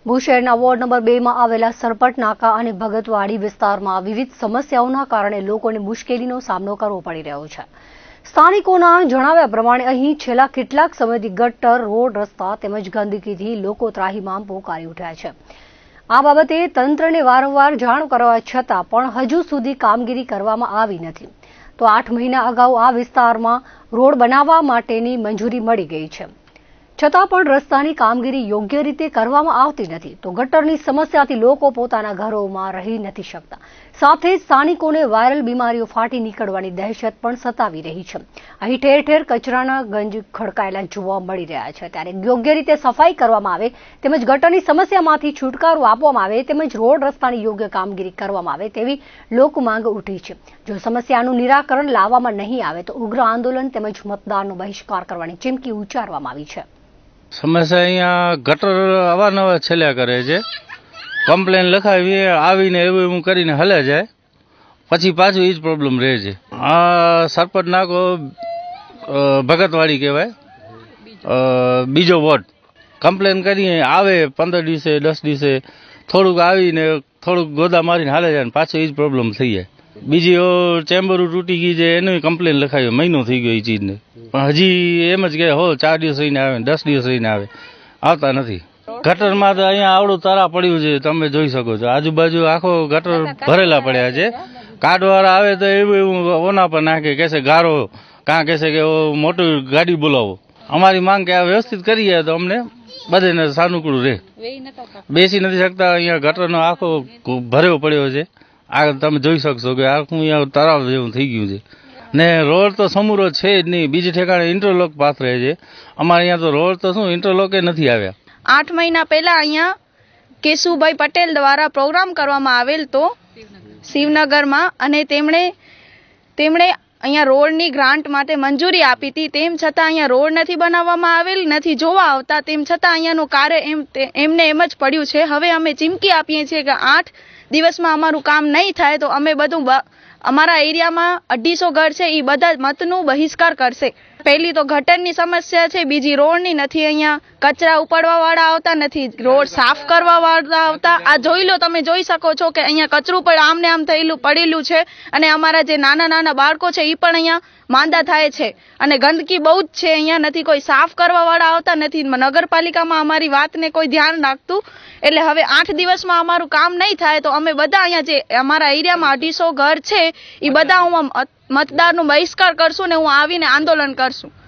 ભુજ શહેરના ward number 2 માં આવેલા સરપટ નાકા અને ભગતવાડી વિસ્તારમાં વિવિધ સમસ્યાઓના કારણે લોકોને મુશ્કેલીનો સામનો કરવો પડી રહ્યો છે। સ્થાનિકોના જણાવ્યા પ્રમાણે અહીં છેલ્લા કેટલાક સમયથી ગટર, રોડ, રસ્તા તેમજ ગંદકીથી લોકો ત્રાહિમામ પોકારી ઉઠ્યા છે। આ બાબતે તંત્રને વારંવાર જાણ કરવા છતાં પણ હજુ સુધી કામગીરી કરવામાં આવી નથી। તો 8 મહિના અગાઉ આ વિસ્તારમાં રોડ બનાવવા માટેની મંજૂરી મળી ગઈ છે, છતાં પણ રસ્તાની કામગીરી યોગ્ય રીતે કરવામાં આવતી નથી। તો ગટરની સમસ્યાથી લોકો પોતાના ઘરોમાં રહી નથી શકતા, સાથે જ સ્થાનિકોને વાયરલ બીમારીઓ ફાટી નીકળવાની દહેશત પણ સતાવી રહી છે। અહીં ઠેર ઠેર કચરાના ગંજ ખડકાયેલા જોવા મળી રહ્યા છે, ત્યારે યોગ્ય રીતે સફાઈ કરવામાં આવે તેમજ ગટરની સમસ્યામાંથી છુટકારો આપવામાં આવે તેમજ રોડ રસ્તાની યોગ્ય કામગીરી કરવામાં આવે તેવી લોકમાંગ ઉઠી છે। જો સમસ્યાનું નિરાકરણ લાવવામાં નહીં આવે તો ઉગ્ર આંદોલન તેમજ મતદાનનો બહિષ્કાર કરવાની ચીમકી ઉચ્ચારવામાં આવી છે। સમસ્યા અહીંયા ગટર અવારનવાર છેલ્યા કરે છે, કમ્પ્લેન લખાવી આવીને એવું કરીને હલે જાય, પછી પાછું એ જ પ્રોબ્લેમ રહે છે। આ સરપટ નાકો ભગતવાડી કહેવાય, બીજો વોર્ડ। કમ્પ્લેન કરીએ આવે 15 દિવસે 10 દિવસે થોડુંક આવીને થોડુંક ગોદા મારીને હાલે જાય, પાછું એ જ પ્રોબ્લેમ થઈ જાય। બીજી ચેમ્બરો તૂટી ગઈ છે એનું કમ્પ્લેન લખાવી, મહિનો થઈ ગયો એ ચીજને, પણ હજી એમ જ કે 4 દિવસ રહીને આવે, 10 દિવસ રહીને આવે, આવતા નથી। ગટરમાં તો અહીંયા આવડું તારા પડ્યું છે, તમે જોઈ શકો છો, આજુબાજુ આખો ગટર ભરેલા પડ્યા છે। કાઢવાળા આવે તો એવું ઓના પર નાખે, કહેશે ગારો, કાં કહેશે કે મોટી ગાડી બોલાવો। અમારી માંગ કે આ વ્યવસ્થિત કરીએ તો અમને બધાને સાનુકૂળ રહે। બેસી નથી શકતા, અહીંયા ગટરનો આખો ભર્યો પડ્યો છે, આ તમે જોઈ શકશો કે આખું અહીંયા તળાવ જેવું થઈ ગયું છે ને રોડ તો સમૂરો છે જ નહીં, બીજી ઠેકાણે ઇન્ટરલોક પાથરે છે। અમારે અહીંયા તો રોડ તો શું ઇન્ટરલોકે નથી આવ્યા। 8 મહિના પહેલા અહીંયા કેશુભાઈ પટેલ દ્વારા પ્રોગ્રામ કરવામાં આવેલ તો શિવનગરમાં, અને તેમણે અહીંયા રોડની ગ્રાન્ટ માટે મંજૂરી આપી હતી, તેમ છતાં અહીંયા રોડ નથી બનાવવામાં આવેલ, નથી જોવા આવતા, તેમ છતાં અહીંયાનું કાર્ય એમને એમ જ પડ્યું છે। હવે અમે ચીમકી આપીએ છીએ કે 8 દિવસમાં અમારું કામ નહીં થાય તો અમે બધું અમારા એરિયામાં 250 ઘર છે એ બધા મતનું બહિષ્કાર કરશે। પહેલી તો ગટરની સમસ્યા છે, બીજી રોડની નથી, અહીંયા કચરા ઉપાડવા વાળા આવતા નથી, રોડ સાફ કરવા વાળા આવતા। આ જોઈ લો, તમે જોઈ શકો છો કે અહીંયા કચરું પણ આમને આમ પડેલું છે, અને અમારા જે નાના નાના બાળકો છે એ પણ અહીંયા માંદા થાય છે, અને ગંદકી બહુ જ છે, અહીંયા નથી કોઈ સાફ કરવા વાળા આવતા નથી, નગરપાલિકામાં અમારી વાતને કોઈ ધ્યાન રાખતું। એટલે હવે 8 દિવસમાં અમારું કામ નહીં થાય તો અમે બધા અહીંયા જે અમારા એરિયામાં 250 ઘર છે એ બધા હું મતદારનો બહિષ્કાર કરશું ને હું આવીને આંદોલન કરશું।